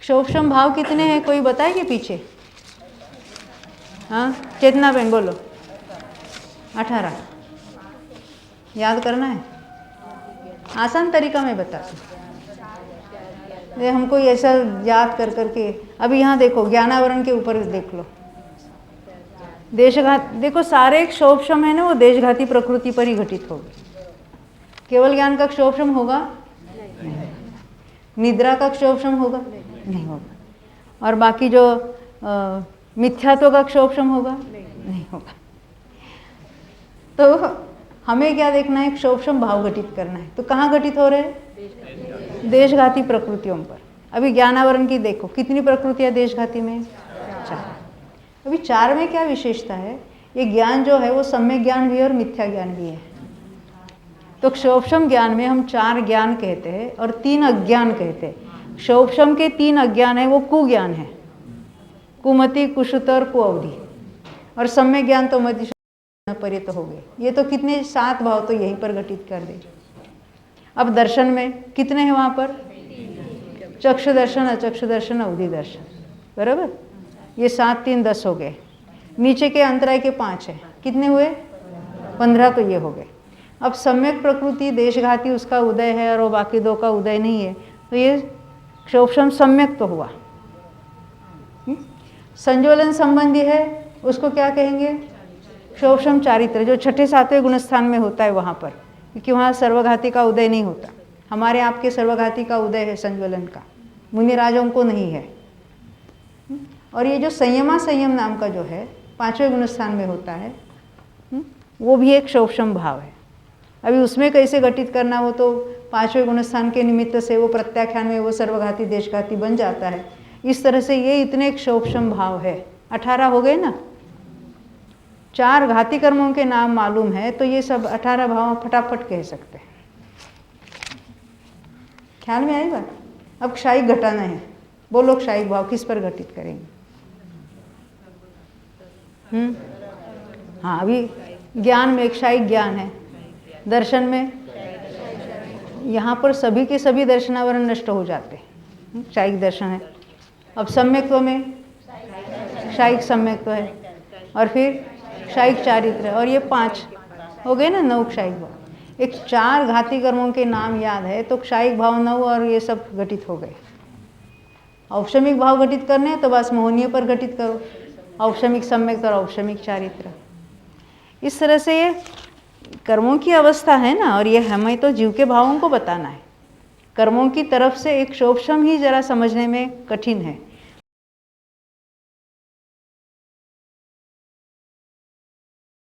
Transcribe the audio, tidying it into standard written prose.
क्षोभशम भाव कितने हैं, कोई बताएगी पीछे? हाँ चेतना बहन बोलो। 18 याद करना है, आसान तरीका मैं बताती हूँ, ये हमको ऐसा याद कर करके। अभी यहाँ देखो ज्ञानावरण के ऊपर देख लो, देशघात, देखो सारे क्षोभशम है ना वो देशघाती प्रकृति पर ही घटित होगी। केवल ज्ञान का क्षोभशम होगा नहीं, निद्रा का क्षोभशम होगा नहीं होगा, और बाकी जो मिथ्यात्व का क्षोभशम होगा नहीं होगा। तो हमें क्या देखना है, क्षोभशम भाव घटित करना है। तो कहाँ घटित हो रहे हैं? देशघाती प्रकृतियों पर। अभी ज्ञानावरण की देखो कितनी प्रकृतियां देशघाती में? 4। अभी 4 में क्या विशेषता है, ये ज्ञान जो है वो सम्यक ज्ञान भी है और मिथ्या ज्ञान भी है। तो क्षोभशम ज्ञान में हम 4 ज्ञान कहते हैं और 3 अज्ञान कहते हैं। क्षोभशम के 3 अज्ञान है वो कुज्ञान है, कुमति, कुशुत और कुअवधि, और सम्यक ज्ञान तो मध्य परित हो गए। ये तो कितने 7 भाव तो यहीं पर घटित कर दे। अब दर्शन में कितने हैं वहाँ पर? चक्षु दर्शन, अचक्षु दर्शन, अवधि दर्शन, बराबर। ये 7 3 10 हो गए। नीचे के अंतराय के 5 है, कितने हुए? 15 तो ये हो गए। अब सम्यक प्रकृति देशघाती उसका उदय है और वो बाकी 2 का उदय नहीं है, तो ये क्षोभशम सम्यक तो हुआ। संज्वलन संबंधी है उसको क्या कहेंगे? क्षोभशम चारित्र, जो 6ठे 7वें गुणस्थान में होता है वहाँ पर, क्योंकि वहाँ सर्वघाती का उदय नहीं होता। हमारे आपके सर्वघाती का उदय है संज्वलन का, मुनिराजों को नहीं है। और ये जो संयमा संयम नाम का जो है 5वें गुणस्थान में होता है, वो भी एक क्षोभशम भाव है। अभी उसमें कैसे घटित करना, वो तो 5वें गुणस्थान के निमित्त से वो प्रत्याख्यान में वो सर्वघाती देशघाती बन जाता है। इस तरह से ये इतने क्षोभशम भाव है। 18 हो गए ना। 4 घाती कर्मों के नाम मालूम है तो ये सब 18 भाव फटाफट कह सकते हैं। ख्याल में आई बात? अब क्षायिक घटाना है, बोलो क्षायिक भाव किस पर घटित करेंगे? हाँ, अभी ज्ञान में क्षायिक ज्ञान है, दर्शन में यहाँ पर सभी के सभी दर्शनावरण नष्ट हो जाते हैं, क्षायिक दर्शन है। अब सम्यक्त्व में क्षायिक सम्यक्त्व है, और फिर क्षायिक चारित्र, और ये 5 हो गए ना, 9 क्षायिक भाव। एक 4 घाती कर्मों के नाम याद है तो क्षायिक भाव 9 और ये सब घटित हो गए। औपशमिक भाव घटित करने हैं तो बस मोहनीय पर घटित करो, औपशमिक सम्यक और औपशमिक चारित्र। इस तरह से ये कर्मों की अवस्था है ना, और ये हमें तो जीव के भावों को बताना है। कर्मों की तरफ से एक क्षोभशम ही जरा समझने में कठिन है,